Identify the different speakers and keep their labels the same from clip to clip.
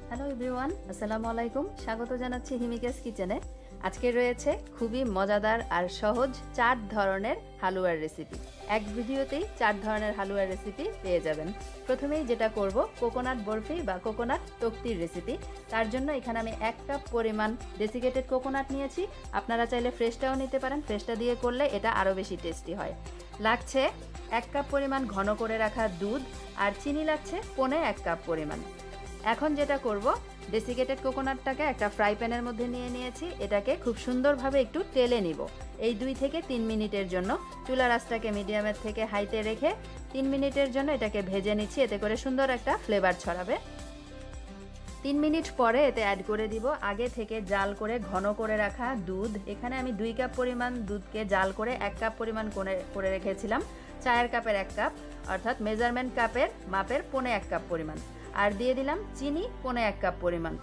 Speaker 1: Hello everyone, আসসালামু আলাইকুম। স্বাগত জানাচ্ছি হিমিকাস কিচেনে। আজকে রয়েছে খুবই মজাদার আর সহজ 4 ধরনের হালুয়ার রেসিপি। এক ভিডিওতেই 4 ধরনের হালুয়ার রেসিপি পেয়ে যাবেন। প্রথমেই যেটা করব, কোকোনাট বরফি বা কোকোনাট তক্তির রেসিপি। তার জন্য এখানে আমি 1 কাপ পরিমাণ ডেসিকেটেড কোকোনাট নিয়েছি। আপনারা চাইলে ফ্রেশটাও নিতে পারেন, ফ্রেশটা দিয়ে করলে এটা আরও বেশি টেস্টি হয়। লাগছে 1 কাপ পরিমাণ ঘন করে রাখা দুধ, আর চিনি লাগছে 1.25 কাপ পরিমাণ। এখন যেটা করব, ডেসিকেটেড কোকোনাটটাকে একটা ফ্রাই প্যানের মধ্যে নিয়ে নিয়েছি। এটাকে খুব সুন্দরভাবে একটু টেলে নিব। এই 2 থেকে 3 মিনিটের জন্য চুলার আঁচটাকে মিডিয়ামের থেকে হাইতে রেখে 3 মিনিটের জন্য এটাকে ভেজে নিচ্ছি। এতে করে সুন্দর একটা ফ্লেভার ছড়াবে। 3 মিনিট পরে এতে অ্যাড করে দিব আগে থেকে জাল করে ঘন করে রাখা দুধ। এখানে আমি 2 কাপ পরিমাণ দুধকে জাল করে 1 কাপ পরিমাণ করে রেখেছিলাম। চায়ের কাপের 1 কাপ, অর্থাৎ মেজারমেন্ট কাপের মাপের 1.25 কাপ পরিমাণ। আর দিয়ে দিলাম চিনি 1.25 কাপ পরিমাণ।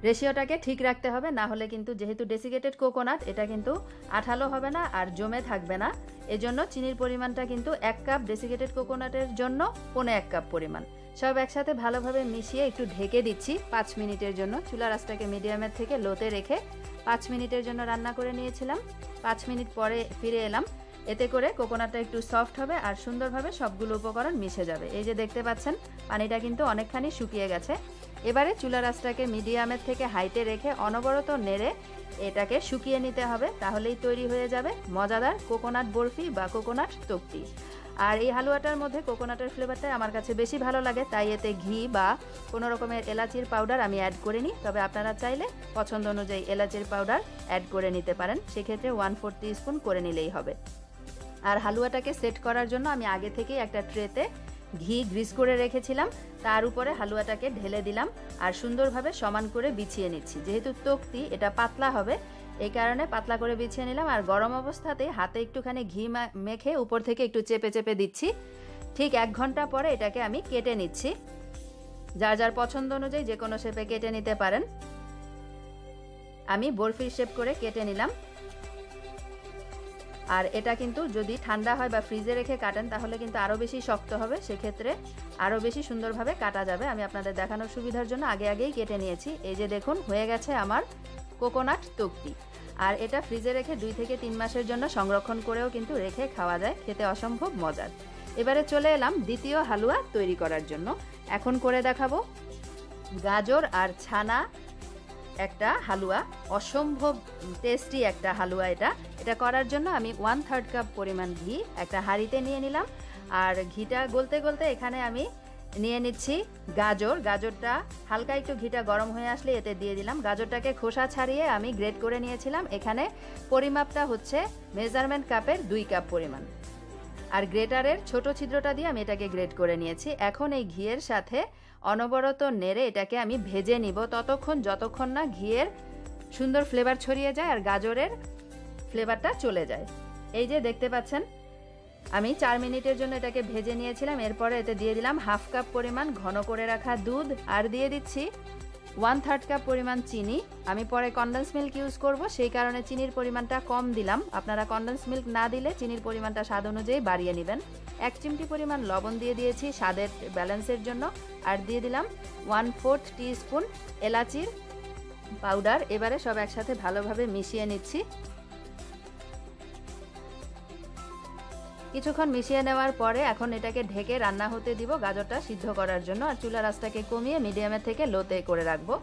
Speaker 1: রেশিওটাকে ঠিক রাখতে হবে, না হলে কিন্তু যেহেতু ডেসিকেটেড কোকোনাট, এটা কিন্তু আঠালো হবে না আর জমে থাকবে না। এজন্য চিনির পরিমাণটা কিন্তু 1 কাপ ডেসিকেটেড কোকোনাটের জন্য 1.25 কাপ পরিমাণ। সব একসাথে ভালোভাবে মিশিয়ে একটু ঢেকে দিচ্ছি 5 মিনিটের জন্য। চুলার আঁচটাকে মিডিয়ামের থেকে লোতে রেখে 5 মিনিটের জন্য রান্না করে নিয়েছিলাম। 5 মিনিট পরে ফিরে এলাম। এতে করে কোকোনাটটা একটু সফট হবে আর সুন্দরভাবে সবগুলো উপকরণ মিশে যাবে। এই যে দেখতে পাচ্ছেন, পানিটা কিন্তু অনেকখানি শুকিয়ে গেছে। এবারে চুলার আঁচটাকে মিডিয়ামের থেকে হাইতে রেখে অনবরত নেড়ে এটাকে শুকিয়ে নিতে হবে। তাহলেই তৈরি হয়ে যাবে মজাদার কোকোনাট বরফি বা কোকোনাট তক্তি। আর এই হালুয়াটার মধ্যে কোকোনাটের ফ্লেভারটা আমার কাছে বেশি ভালো লাগে, তাই এতে ঘি বা কোনো রকমের এলাচির পাউডার আমি অ্যাড করিনি। তবে আপনারা চাইলে পছন্দ অনুযায়ী এলাচির পাউডার অ্যাড করে নিতে পারেন। সেক্ষেত্রে 1/4 টিস্পুন করে নিলেই হবে। আর হালুয়াটাকে সেট করার জন্য আমি আগে থেকেই একটা ট্রেতে ঘি গ্রিস করে রেখেছিলাম। তার উপরে হালুয়াটাকে ঢেলে দিলাম আর সুন্দরভাবে সমান করে বিছিয়ে নিচ্ছি। যেহেতু তক্তি, এটা পাতলা হবে, এই কারণে পাতলা করে বিছিয়ে নিলাম। আর গরম অবস্থাতে হাতে একটুখানি ঘি মেখে উপর থেকে একটু চেপে চেপে দিচ্ছি। ঠিক 1 ঘন্টা পরে এটাকে আমি কেটে নিচ্ছি। যার যার পছন্দ অনুযায়ী যে কোনো শেপে কেটে নিতে পারেন। আমি বরফির শেপ করে কেটে নিলাম। আর এটা কিন্তু যদি ঠান্ডা হয় বা ফ্রিজে রেখে কাটেন তাহলে কিন্তু আরও বেশি শক্ত হবে, সেক্ষেত্রে আরও বেশি সুন্দরভাবে কাটা যাবে। আমি আপনাদের দেখানোর সুবিধার জন্য আগেই কেটে নিয়েছি। এই যে দেখুন, হয়ে গেছে আমার কোকোনাট তক্তি। আর এটা ফ্রিজে রেখে 2 থেকে 3 মাসের জন্য সংরক্ষণ করেও কিন্তু রেখে খাওয়া যায়, খেতে অসম্ভব মজার। এবারে চলে এলাম দ্বিতীয় হালুয়া তৈরি করার জন্য। এখন করে দেখাবো গাজর আর ছানা একটা হালুয়া। অসম্ভব টেস্টি একটা হালুয়া এটা করার জন্য আমি 1/3 কাপ পরিমাণ ঘি একটা হাঁড়িতে নিয়ে নিলাম। আর ঘিটা গলতে গলতে এখানে আমি নিয়ে নিচ্ছি গাজরটা হালকা একটু ঘিটা গরম হয়ে আসলে এতে দিয়ে দিলাম। গাজরটাকে খোসা ছাড়িয়ে আমি গ্রেট করে নিয়েছিলাম। এখানে পরিমাপটা হচ্ছে মেজারমেন্ট কাপের 2 কাপ পরিমাণ। আর গ্রেটারের ছোট ছিদ্রটা দিয়ে আমি এটাকে গ্রেট করে নিয়েছি। এখন এই ঘিয়ের সাথে অনবরত নেড়ে এটাকে আমি ভেজে নিব যতক্ষণ না ঘিয়ের সুন্দর ফ্লেভার ছড়িয়ে যায় আর গাজরের ফ্লেভারটা চলে যায়। এই যে দেখতে পাচ্ছেন, আমি 4 মিনিটের জন্য এটাকে ভেজে নিয়েছিলাম। এরপরে এতে দিয়ে দিলাম 1/2 কাপ পরিমাণ ঘন করে রাখা দুধ, আর দিয়ে দিচ্ছি 1/3 কাপ পরিমাণ চিনি। আমি পরে কনডেন্স মিল্ক ইউজ করব, সেই কারণে চিনির পরিমাণটা কম দিলাম। আপনারা কনডেন্স মিল্ক না দিলে চিনির পরিমাণটা স্বাদ অনুযায়ী বাড়িয়ে নেবেন। 1 চিমটি পরিমাণ লবণ দিয়ে দিয়েছি স্বাদের ব্যালেন্সের জন্য। আর দিয়ে দিলাম 1/4 টিস্পুন এলাচির পাউডার। এবারে সব একসাথে ভালোভাবে মিশিয়ে নিচ্ছি। কিছুক্ষণ মিশিয়ে নেওয়ার পরে এখন এটাকে ঢেকে রান্না হতে দিব গাজরটা সিদ্ধ করার জন্য। আর চুলার আঁচটাকে কমিয়ে মিডিয়ামের থেকে লোতে করে রাখবো।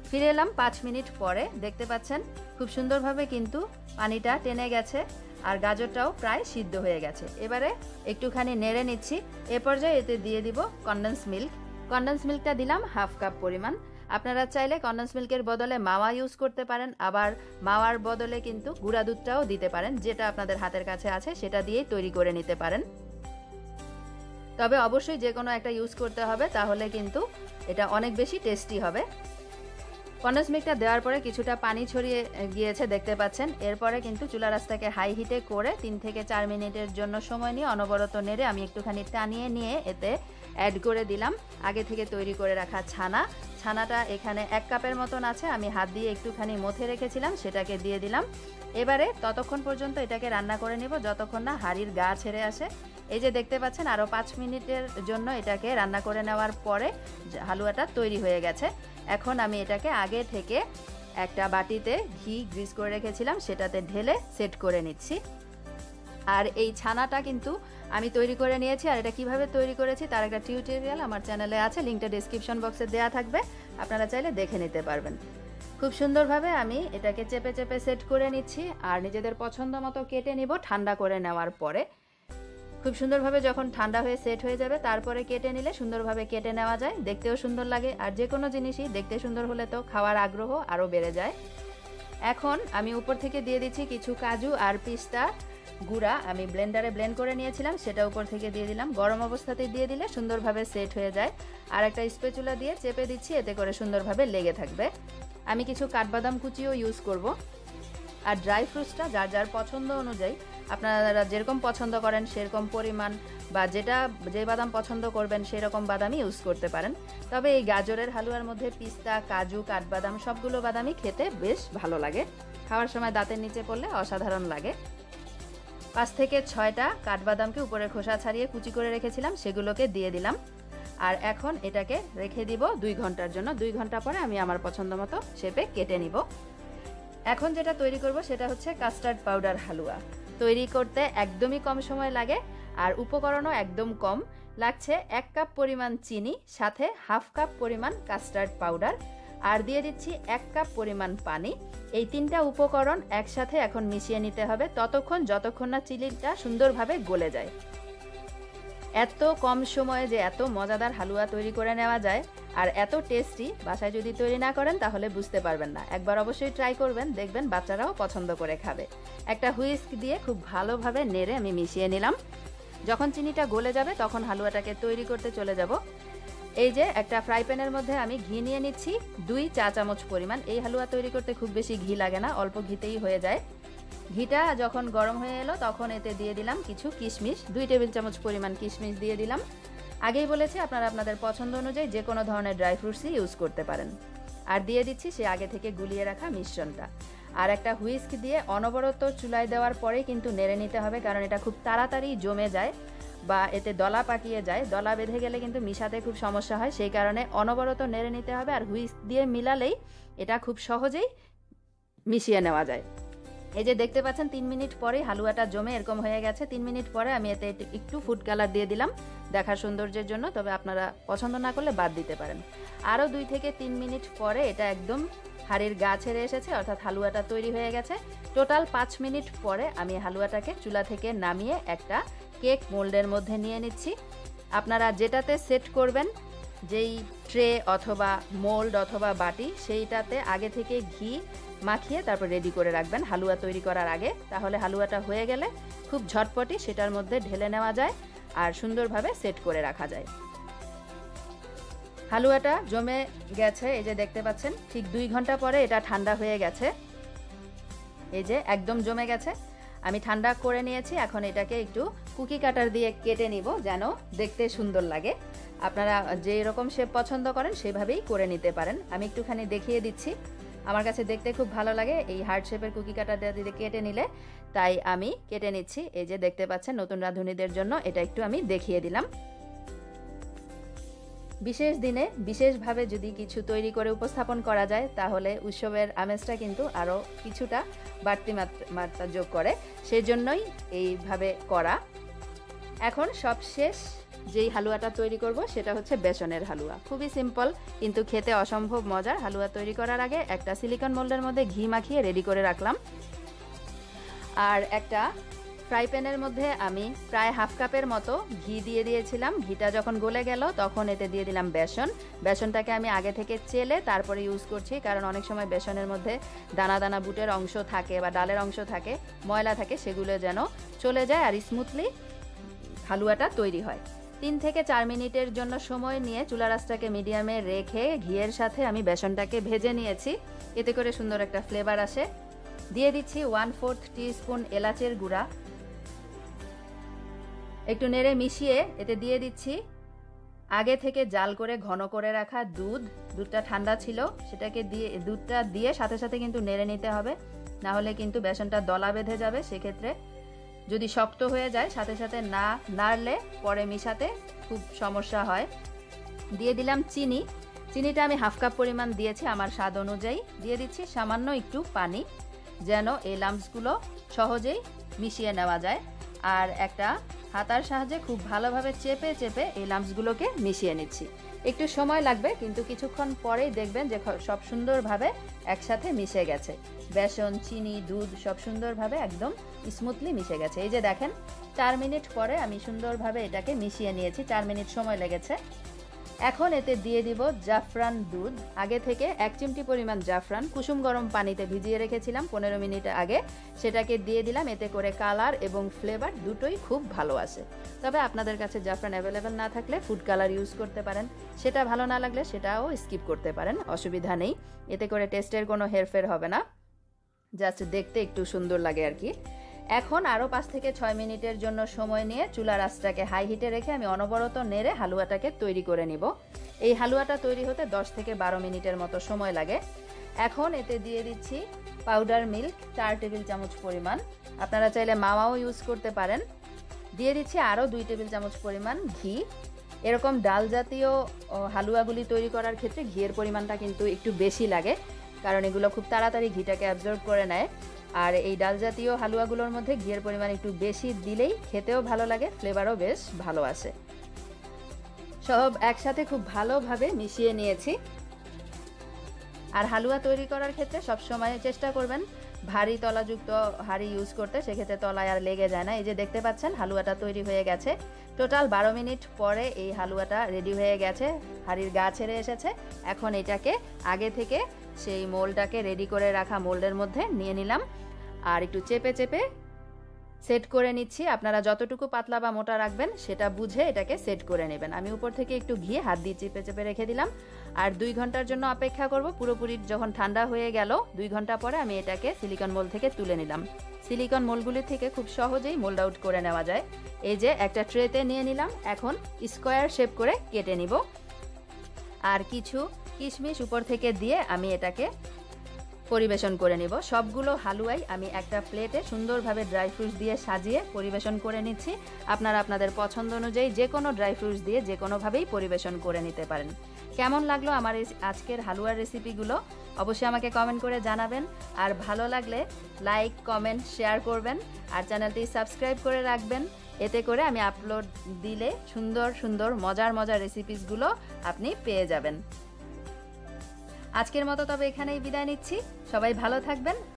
Speaker 1: ফিরে এলাম 5 মিনিট পরে। দেখতে পাচ্ছেন খুব সুন্দরভাবে কিন্তু পানিটা টেনে গেছে আর গাজরটাও প্রায় সিদ্ধ হয়ে গেছে। এবারে একটুখানি নেড়ে নিচ্ছি। এ পর্যায়ে এতে দিয়ে দিব কনডেন্স মিল্কটা দিলাম 1/2 কাপ পরিমাণ। আপনারা চাইলে কনডেন্স মিল্কের বদলে মাওয়া ইউজ করতে পারেন, আবার মাওয়ার বদলে কিন্তু গুঁড়া দুধটাও দিতে পারেন। যেটা আপনাদের হাতের কাছে আছে সেটা দিয়েই তৈরি করে নিতে পারেন। তবে অবশ্যই যে কোনো একটা ইউজ করতে হবে, তাহলে কিন্তু এটা অনেক বেশি টেস্টি হবে। কনডেন্স মিল্কটা দেওয়ার পরে কিছুটা পানি ছড়িয়ে গিয়েছে, দেখতে পাচ্ছেন। এরপরে কিন্তু চুলার আঁচটাকে হাই হিটে করে 3 থেকে 4 মিনিটের জন্য সময় নিয়ে অনবরত নেড়ে আমি একটুখানি টানিয়ে নিয়ে এতে অ্যাড করে দিলাম আগে থেকে তৈরি করে রাখা ছানাটা। এখানে 1 কাপের মতন আছে, আমি হাত দিয়ে একটুখানি মথে রেখেছিলাম, সেটাকে দিয়ে দিলাম। এবারে ততক্ষণ পর্যন্ত এটাকে রান্না করে নেব যতক্ষণ না হাঁড়ির গা ছেড়ে আসে। এই যে দেখতে পাচ্ছেন আরও 5 মিনিটের জন্য এটাকে রান্না করে নেওয়ার পরে হালুয়াটা তৈরি হয়ে গেছে। এখন আমি এটাকে আগে থেকে একটা বাটিতে ঘি গ্রিস করে রেখেছিলাম সেটাতে ঢেলে সেট করে নিচ্ছি। আর এই ছানাটা কিন্তু আমি তৈরি করে নিয়েছি, আর এটা কিভাবে তৈরি করেছি তার একটা টিউটোরিয়াল আমার চ্যানেলে আছে, লিঙ্কটা ডেসক্রিপশন বক্সে দেওয়া থাকবে, আপনারা চাইলে দেখে নিতে পারবেন। খুব সুন্দরভাবে আমি এটাকে চেপে চেপে সেট করে নিচ্ছি আর নিজেদের পছন্দ মতো কেটে নিব ঠান্ডা করে নেওয়ার পরে। খুব সুন্দরভাবে যখন ঠান্ডা হয়ে সেট হয়ে যাবে তারপরে কেটে নিলে সুন্দরভাবে কেটে নেওয়া যায়, দেখতেও সুন্দর লাগে। আর যে কোনো জিনিসই দেখতে সুন্দর হলে তো খাওয়ার আগ্রহ আরও বেড়ে যায়। এখন আমি উপর থেকে দিয়ে দিচ্ছি কিছু কাজু আর পিস্তা গুঁড়া, আমি ব্লেন্ডারে ব্লেন্ড করে নিয়েছিলাম, সেটা উপর থেকে দিয়ে দিলাম। গরম অবস্থাতেই দিয়ে দিলে সুন্দরভাবে সেট হয়ে যায়। আর একটা স্প্যাচুলা দিয়ে চেপে দিচ্ছি, এতে করে সুন্দরভাবে লেগে থাকবে। আমি কিছু কাঠবাদাম কুচিও ইউজ করব। আর ড্রাই ফ্রুটসটা যার যার পছন্দ অনুযায়ী আপনারা যেরকম পছন্দ করেন সেরকম পরিমাণ বা যে বাদাম পছন্দ করবেন সেরকম বাদামই ইউজ করতে পারেন। তবে এই গাজরের হালুয়ার মধ্যে পিস্তা, কাজু, কাঠবাদাম সবগুলো বাদামই খেতে বেশ ভালো লাগে, খাওয়ার সময় দাঁতের নিচে পড়লে অসাধারণ লাগে। 5 থেকে 6টা কাঠবাদামকে উপরের খোসা ছাড়িয়ে কুচি করে রেখেছিলাম, সেগুলোকে দিয়ে দিলাম। আর এখন এটাকে রেখে দিব 2 ঘন্টার জন্য। 2 ঘন্টা পরে আমি আমার পছন্দ মতো শেপে কেটে নিব। এখন যেটা তৈরি করব সেটা হচ্ছে কাস্টার্ড পাউডার হালুয়া। তৈরি করতে একদমই কম সময় লাগে আর উপকরণও একদম কম লাগছে। 1 কাপ পরিমাণ চিনি, সাথে হাফ কাপ পরিমাণ কাস্টার্ড পাউডার, আর দিয়ে দিচ্ছি 1 কাপ পরিমাণ পানি। এই 3টা উপকরণ একসাথে এখন মিশিয়ে নিতে হবে যতক্ষণ না চিনিটা সুন্দরভাবে গলে যায়। এত কম সময়ে যে এত মজাদার হালুয়া তৈরি করে নেওয়া যায় আর এত টেস্টি, বাসায় যদি তৈরি না করেন তাহলে বুঝতে পারবেন না। একবার অবশ্যই ট্রাই করবেন, দেখবেন বাচ্চারাও পছন্দ করে খাবে। একটা হুইস্ক দিয়ে খুব ভালোভাবে নেড়ে আমি মিশিয়ে নিলাম। যখন চিনিটা গলে যাবে তখন হালুয়াটাকে তৈরি করতে চলে যাব। এই যে একটা ফ্রাই প্যানের মধ্যে আমি ঘি নিয়ে নিচ্ছি 2 চা চামচ পরিমাণ। এই হালুয়া তৈরি করতে খুব বেশি ঘি লাগে না, অল্প ঘিতেই হয়ে যায়। ঘিটা যখন গরম হয়ে এলো তখন এতে দিয়ে দিলাম কিছু কিশমিশ, 2 টেবিল চামচ পরিমাণ কিশমিশ দিয়ে দিলাম। আগেই বলেছি আপনারা আপনাদের পছন্দ অনুযায়ী যে কোনো ধরনের ড্রাই ফ্রুটসই ইউজ করতে পারেন। আর দিয়ে দিচ্ছি সে আগে থেকে গুলিয়ে রাখা মিশ্রণটা। আর একটা হুইস্ক দিয়ে অনবরত চুলায় দেওয়ার পরেই কিন্তু নেড়ে নিতে হবে, কারণ এটা খুব তাড়াতাড়ি জমে যায় বা এতে দলা পাকিয়ে যায়। দলা বেঁধে গেলে কিন্তু মিশাতে খুব সমস্যা হয়, সেই কারণে অনবরত নেড়ে নিতে হবে। আর হুইস্ক দিয়ে মিলালেই এটা খুব সহজেই মিশিয়ে নেওয়া যায়। এই যে দেখতে পাচ্ছেন 3 মিনিট পরেই হালুয়াটা জমে এরকম হয়ে গেছে। 3 মিনিট পরে আমি এতে একটু ফুড কালার দিয়ে দিলাম দেখার সৌন্দর্যের জন্য, তবে আপনারা পছন্দ না করলে বাদ দিতে পারেন। আরও 2 থেকে 3 মিনিট পরে এটা একদম হাঁড়ির গা ছেড়ে এসেছে, অর্থাৎ হালুয়াটা তৈরি হয়ে গেছে। টোটাল 5 মিনিট পরে আমি হালুয়াটাকে চুলা থেকে নামিয়ে একটা কেক মোল্ডের মধ্যে নিয়ে নিচ্ছি। আপনারা যেটাতে সেট করবেন, যেই ট্রে অথবা মোল্ড অথবা বাটি, সেইটাতে আগে থেকে ঘি মাখিয়ে তারপর রেডি করে রাখবেন হালুয়া তৈরি করার আগে। তাহলে হালুয়াটা হয়ে গেলে খুব ঝটপটি সেটার মধ্যে ঢেলে নেওয়া যায় আর সুন্দরভাবে সেট করে রাখা যায়। হালুয়াটা জমে গেছে, এই যে দেখতে পাচ্ছেন। ঠিক 2 ঘন্টা পরে এটা ঠান্ডা হয়ে গেছে। এই যে একদম জমে গেছে। আমি ঠান্ডা করে নিয়েছি। এখন এটাকে একটু কুকি কাটার দিয়ে কেটে নিব যেন দেখতে সুন্দর লাগে। আপনারা যে রকম শেপ পছন্দ করেন সেভাবেই করে নিতে পারেন। আমি একটুখানি দেখিয়ে দিচ্ছি, আমার কাছে দেখতে খুব ভালো লাগে এই হার্ট শেপের কুকি কাটার দিয়ে কেটে নিলে, তাই আমি কেটে নিচ্ছি। এই যে দেখতে পাচ্ছেন, নতুন রাঁধুনিদের জন্য এটা একটু আমি দেখিয়ে দিলাম। বিশেষ দিনে বিশেষভাবে যদি কিছু তৈরি করে উপস্থাপন করা যায় তাহলে উৎসবের আমেজটা কিন্তু আরও কিছুটা বাড়তি মাত্রা যোগ করে, সেজন্যই এইভাবে করা। এখন সবশেষ যেই হালুয়াটা তৈরি করব সেটা হচ্ছে বেসনের হালুয়া। খুবই সিম্পল কিন্তু খেতে অসম্ভব মজার। হালুয়া তৈরি করার আগে একটা সিলিকন মোল্ডের মধ্যে ঘি মাখিয়ে রেডি করে রাখলাম। আর একটা ফ্রাই প্যানের মধ্যে আমি প্রায় হাফ কাপের মতো ঘি দিয়ে দিয়েছিলাম। ঘিটা যখন গলে গেল তখন এতে দিয়ে দিলাম বেসন। বেসনটাকে আমি আগে থেকে চেলে তারপরে ইউজ করছি, কারণ অনেক সময় বেসনের মধ্যে দানা দানা বুটের অংশ থাকে বা ডালের অংশ থাকে, ময়লা থাকে, সেগুলো যেন চলে যায় আর স্মুথলি হালুয়াটা তৈরি হয়। 3 থেকে 4 মিনিটের জন্য সময় নিয়ে চুলা আঁচটাকে মিডিয়ামে রেখে ঘিয়ের সাথে আমি বেসনটাকে ভেজে নিয়েছি, এতে করে সুন্দর একটা ফ্লেভার আসে। দিয়ে দিচ্ছি 1/4 টিস্পুন এলাচের গুঁড়া। একটু নেড়ে মিশিয়ে এতে দিয়ে দিচ্ছি আগে থেকে জাল করে ঘন করে রাখা দুধটা ঠান্ডা ছিল, সেটাকে দুধটা দিয়ে সাথে সাথে কিন্তু নেড়ে নিতে হবে, না হলে কিন্তু বেসনটা দলা বেঁধে যাবে। সেক্ষেত্রে যদি শক্ত হয়ে যায় সাথে সাথে না নাড়লে পরে মিশাতে খুব সমস্যা হয়। দিয়ে দিলাম চিনি। চিনিটা আমি হাফ কাপ পরিমাণ দিয়েছি আমার স্বাদ অনুযায়ী। দিয়ে দিচ্ছি সামান্য একটু পানি, যেন এই লাম্পসগুলো সহজেই মিশিয়ে নেওয়া যায়। আর একটা হাতার সাহায্যে খুব ভালোভাবে চেপে চেপে এই লাম্পসগুলোকে মিশিয়ে নিচ্ছি। একটু সময় লাগবে, কিন্তু কিছুক্ষণ পরেই দেখবেন যে সব সুন্দরভাবে একসাথে মিশে গেছে। বেসন, চিনি, দুধ সব সুন্দরভাবে একদম স্মুথলি মিশে গেছে। এই যে দেখেন 4 মিনিট পরে আমি সুন্দরভাবে এটাকে মিশিয়ে নিয়েছি। 4 মিনিট সময় লেগেছে। এখন এতে দিয়ে দিব জাফরান দুধ। আগে থেকে 1 চিমটি পরিমাণ জাফরান কুসুম গরম পানিতে ভিজিয়ে রেখেছিলাম 15 মিনিট আগে, সেটাকে দিয়ে দিলাম। এতে করে কালার এবং ফ্লেভার দুটোই খুব ভালো আসে। তবে আপনাদের কাছে জাফরান অ্যাভেলেবেল না থাকলে ফুড কালার ইউজ করতে পারেন। সেটা ভালো না লাগলে সেটাও স্কিপ করতে পারেন, অসুবিধা নেই। এতে করে টেস্টের কোনো হেরফের হবে না, জাস্ট দেখতে একটু সুন্দর লাগে আর কি। এখন আরও 5 থেকে 6 মিনিটের জন্য সময় নিয়ে চুলার আঁচটাকে হাই হিটে রেখে আমি অনবরত নেড়ে হালুয়াটাকে তৈরি করে নিব। এই হালুয়াটা তৈরি হতে 10 থেকে 12 মিনিটের মতো সময় লাগে। এখন এতে দিয়ে দিচ্ছি পাউডার মিল্ক 4 টেবিল চামচ পরিমাণ। আপনারা চাইলে মাওয়াও ইউজ করতে পারেন। দিয়ে দিচ্ছি আরও 2 টেবিল চামচ পরিমাণ ঘি। এরকম ডাল জাতীয় হালুয়াগুলি তৈরি করার ক্ষেত্রে ঘিয়ের পরিমাণটা কিন্তু একটু বেশি লাগে, কারণ এগুলো খুব তাড়াতাড়ি ঘিটাকে অ্যাবজর্ব করে নেয়। আর এই ডাল জাতীয় হালুয়াগুলোর মধ্যে ঘিয়ের পরিমাণ একটু বেশি দিলেই খেতেও ভালো লাগে, ফ্লেভারও বেশ ভালো আসে। সব একসাথে খুব ভালোভাবে মিশিয়ে নিয়েছি। আর হালুয়া তৈরি করার ক্ষেত্রে সবসময় চেষ্টা করবেন ভারী তলাযুক্ত হাঁড়ি ইউজ করতে, সেক্ষেত্রে তলায় আর লেগে যায় না। এই যে দেখতে পাচ্ছেন হালুয়াটা তৈরি হয়ে গেছে। টোটাল 12 মিনিট পরে এই হালুয়াটা রেডি হয়ে গেছে, হাঁড়ির গা ছেড়ে এসেছে। এখন এটাকে আগে থেকে সেই মোল্ডটাকে রেডি করে রাখা মোল্ডের মধ্যে নিয়ে নিলাম আর একটু চেপে চেপে সেট করে নিচ্ছি। আপনারা যতটুকু পাতলা বা মোটা রাখবেন সেটা বুঝে এটাকে সেট করে নেবেন। আমি উপর থেকে একটু ঘি হাত দিয়ে চেপে চেপে রেখে দিলাম আর 2 ঘন্টার জন্য অপেক্ষা করব। পুরোপুরি যখন ঠান্ডা হয়ে গেল 2 ঘন্টা পরে আমি এটাকে সিলিকন মোল্ড থেকে তুলে নিলাম। সিলিকন মোল্ডগুলি থেকে খুব সহজেই মোল্ড আউট করে নেওয়া যায়। এই যে একটা ট্রেতে নিয়ে নিলাম। এখন স্কোয়ার শেপ করে কেটে নিব আর কিছু কিশমিশ উপর থেকে দিয়ে আমি এটাকে পরিবেশন করে নিব। সবগুলো হালুয়াই আমি একটা প্লেটে সুন্দরভাবে ড্রাই ফ্রুটস দিয়ে সাজিয়ে পরিবেশন করে নিচ্ছি। আপনারা আপনাদের পছন্দ অনুযায়ী যে কোনো ড্রাই ফ্রুটস দিয়ে যে কোনোভাবেই পরিবেশন করে নিতে পারেন। কেমন লাগলো আমার এই আজকের হালুয়ার রেসিপিগুলো অবশ্যই আমাকে কমেন্ট করে জানাবেন। আর ভালো লাগলে লাইক, কমেন্ট, শেয়ার করবেন আর চ্যানেলটি সাবস্ক্রাইব করে রাখবেন। এতে করে আমি আপলোড দিলে সুন্দর সুন্দর মজার মজার রেসিপিসগুলো আপনি পেয়ে যাবেন। আজকের মতো তবে এখানেই বিদায় নিচ্ছি। সবাই ভালো থাকবেন।